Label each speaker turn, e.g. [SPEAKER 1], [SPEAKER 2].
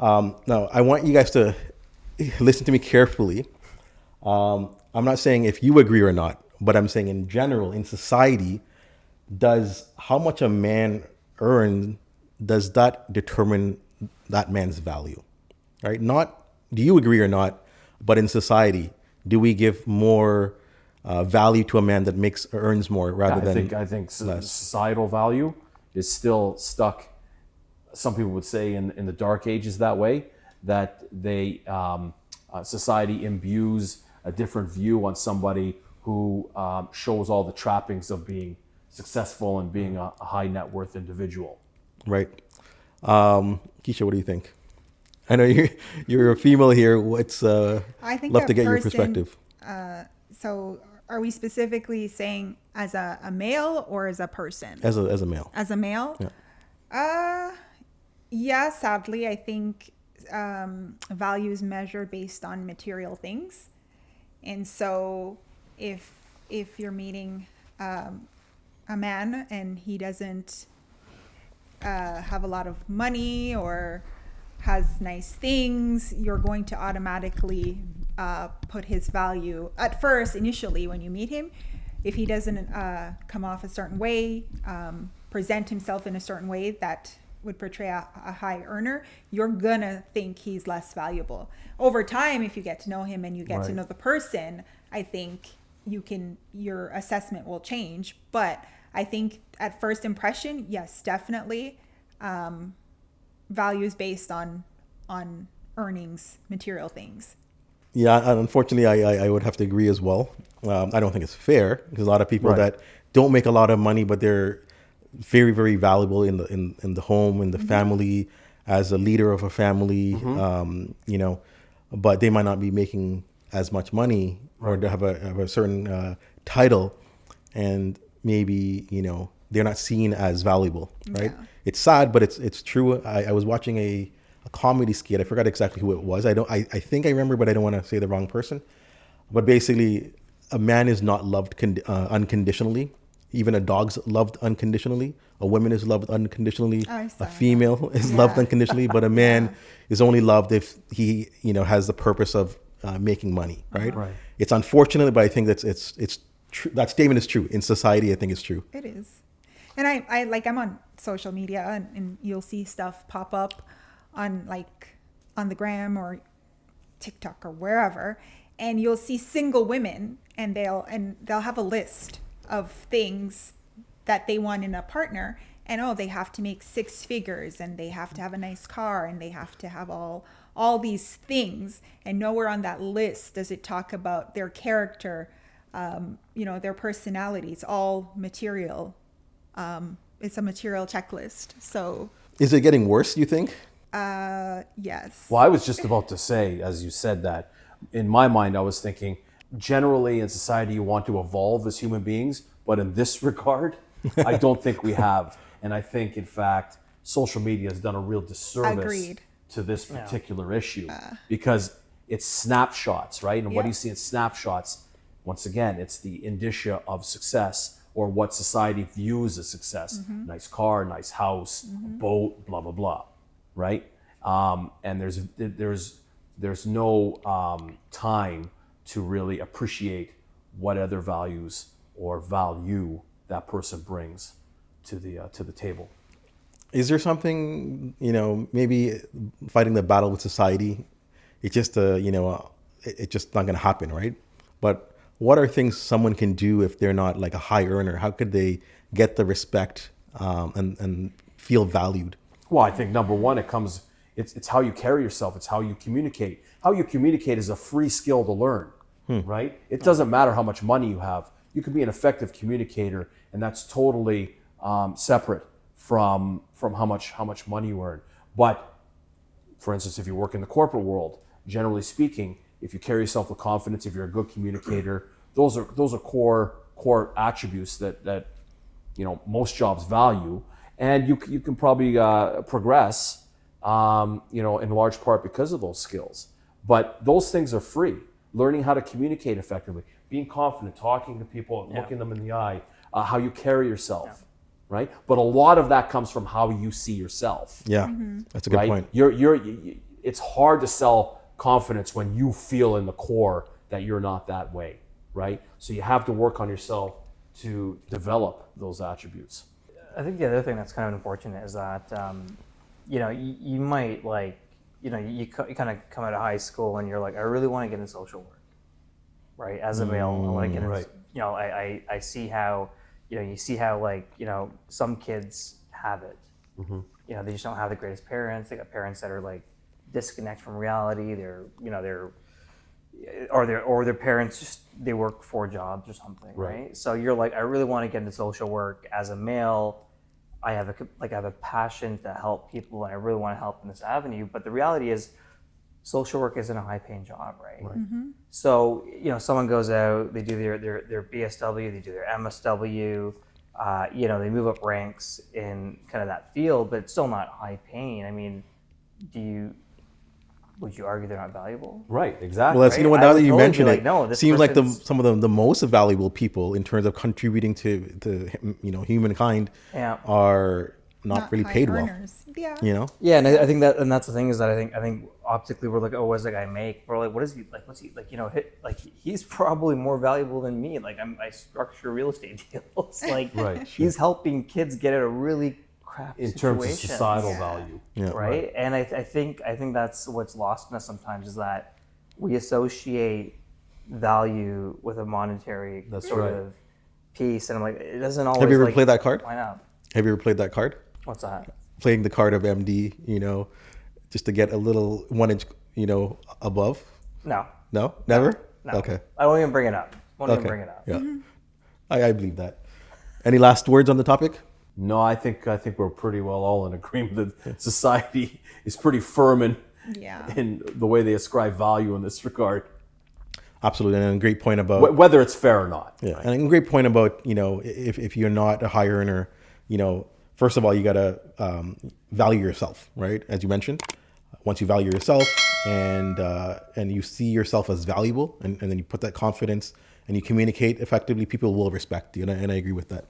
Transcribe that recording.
[SPEAKER 1] Now, I want you guys to listen to me carefully. I'm not saying if you agree or not, but I'm saying in general, in society, does how much a man earns, does that determine that man's value, right? Not do you agree or not, but in society, do we give more value to a man that earns more rather than
[SPEAKER 2] I think
[SPEAKER 1] less?
[SPEAKER 2] societal value is still stuck. Some people would say in the dark ages that way, that they society imbues a different view on somebody who shows all the trappings of being successful and being a high net worth individual.
[SPEAKER 1] Right. 𝐿𝐒, what do you think? I know you're a female here.
[SPEAKER 3] I think
[SPEAKER 1] love to get your perspective.
[SPEAKER 3] So are we specifically saying as a male or as a person?
[SPEAKER 1] As a male.
[SPEAKER 3] As a male?
[SPEAKER 1] Yeah.
[SPEAKER 3] Yeah, sadly, I think value is measured based on material things. And so if you're meeting a man and he doesn't have a lot of money or has nice things, you're going to automatically put his value at first, initially, when you meet him. If he doesn't come off a certain way, present himself in a certain way that would portray a high earner, you're gonna think he's less valuable. Over time, if you get to know him and you get to know the person, I think your assessment will change. But I think at first impression, yes, definitely, value is based on earnings, material things.
[SPEAKER 1] Yeah, unfortunately, I would have to agree as well. I don't think it's fair because a lot of people that don't make a lot of money, but they're very, very valuable in the home, in the family, as a leader of a family, but they might not be making as much money or to have a certain title, and maybe they're not seen as valuable, right? Yeah. It's sad, but it's true. I was watching a comedy skit. I forgot exactly who it was. I think I remember, but I don't want to say the wrong person. But basically, a man is not loved unconditionally. Even a dog's loved unconditionally. A woman is loved unconditionally. A female is loved unconditionally. But a man is only loved if he, has the purpose of making money, right? Right. It's unfortunate, but I think it's true. That statement is true. In society, I think it's true.
[SPEAKER 3] It is. And I'm on social media and you'll see stuff pop up on the gram or TikTok or wherever, and you'll see single women and they'll have a list of things that they want in a partner, and they have to make 6 figures and they have to have a nice car and they have to have all these things, and nowhere on that list does it talk about their character, their personality. It's all material. It's a material checklist. So
[SPEAKER 1] is it getting worse, you think?
[SPEAKER 3] Yes.
[SPEAKER 2] Well, I was just about to say, as you said that, in my mind, I was thinking, generally in society, you want to evolve as human beings, but in this regard, I don't think we have. And I think, in fact, social media has done a real disservice to this particular issue because it's snapshots, right? And what do you see in snapshots? Once again, it's the indicia of success or what society views as success. Mm-hmm. Nice car, nice house, boat, blah, blah, blah, right? And there's no time to really appreciate what other values or value that person brings to the table.
[SPEAKER 1] Is there something, maybe fighting the battle with society, it's just it's just not going to happen, right? But what are things someone can do if they're not like a high earner? How could they get the respect and feel valued?
[SPEAKER 2] Well, I think number one, it's how you carry yourself. It's how you communicate. How you communicate is a free skill to learn, right? It doesn't matter how much money you have. You can be an effective communicator, and that's totally separate from how much money you earn. But for instance, if you work in the corporate world, generally speaking, if you carry yourself with confidence, if you're a good communicator, those are core attributes that most jobs value, and you can probably progress in large part because of those skills. But those things are free. Learning how to communicate effectively, being confident, talking to people, looking them in the eye, how you carry yourself, right? But a lot of that comes from how you see yourself.
[SPEAKER 1] Yeah, that's a good point.
[SPEAKER 2] it's hard to sell confidence when you feel in the core that you're not that way, right? So you have to work on yourself to develop those attributes.
[SPEAKER 4] I think the other thing that's kind of unfortunate is that, you might you kind of come out of high school and you're like, I really want to get into social work, right? As a male, I want to get into,
[SPEAKER 2] right.
[SPEAKER 4] I see how, you see how some kids have it.
[SPEAKER 2] Mm-hmm.
[SPEAKER 4] They just don't have the greatest parents. They got parents that are like disconnect from reality. Or their parents just, they work 4 jobs or something, right? So you're like, I really want to get into social work as a male. I have a passion to help people, and I really want to help in this avenue. But the reality is, social work isn't a high-paying job, right?
[SPEAKER 3] Mm-hmm.
[SPEAKER 4] So someone goes out, they do their BSW, they do their MSW, they move up ranks in kind of that field, but it's still not high-paying. I mean, would you argue they're not valuable?
[SPEAKER 2] Right, exactly.
[SPEAKER 1] Well, that's,
[SPEAKER 4] right?
[SPEAKER 1] now that you
[SPEAKER 4] totally
[SPEAKER 1] mention
[SPEAKER 4] be
[SPEAKER 1] it,
[SPEAKER 4] like, no, this
[SPEAKER 1] seems like
[SPEAKER 4] person's-
[SPEAKER 1] some of the most valuable people in terms of contributing to humankind
[SPEAKER 4] Yeah.
[SPEAKER 1] are not really
[SPEAKER 3] high
[SPEAKER 1] paid well.
[SPEAKER 3] earners. Yeah.
[SPEAKER 4] Yeah, and I think that's the thing is that I think optically we're like, oh, what does that guy make? We're like, what is he like? What's he like? He's probably more valuable than me. Like I structure real estate deals. Like
[SPEAKER 2] Right,
[SPEAKER 4] he's helping kids get out of really crap
[SPEAKER 2] in terms of
[SPEAKER 4] situations.
[SPEAKER 2] societal value.
[SPEAKER 1] Yeah.
[SPEAKER 4] Right? And I think that's what's lost in us sometimes is that we associate value with a monetary sort
[SPEAKER 2] right.
[SPEAKER 4] of piece, and I'm like, it doesn't always.
[SPEAKER 1] Have you ever
[SPEAKER 4] like,
[SPEAKER 1] played that card?
[SPEAKER 4] Why not?
[SPEAKER 1] Have you ever played that card?
[SPEAKER 4] What's that?
[SPEAKER 1] Playing the card of MD, just to get a little 1 inch, above?
[SPEAKER 4] No.
[SPEAKER 1] No? Never?
[SPEAKER 4] No.
[SPEAKER 1] Okay.
[SPEAKER 4] I won't even bring it up. Won't even
[SPEAKER 1] Okay.
[SPEAKER 4] bring it up.
[SPEAKER 1] Yeah. I believe that. Any last words on the topic?
[SPEAKER 2] No, I think we're pretty well all in agreement that society is pretty firm in the way they ascribe value in this regard,
[SPEAKER 1] Absolutely. And a great point about
[SPEAKER 2] whether it's fair or not.
[SPEAKER 1] Yeah, and a great point about if you're not a high earner, first of all you gotta value yourself, right? As you mentioned, once you value yourself and you see yourself as valuable, and then you put that confidence and you communicate effectively, people will respect you, and I agree with that.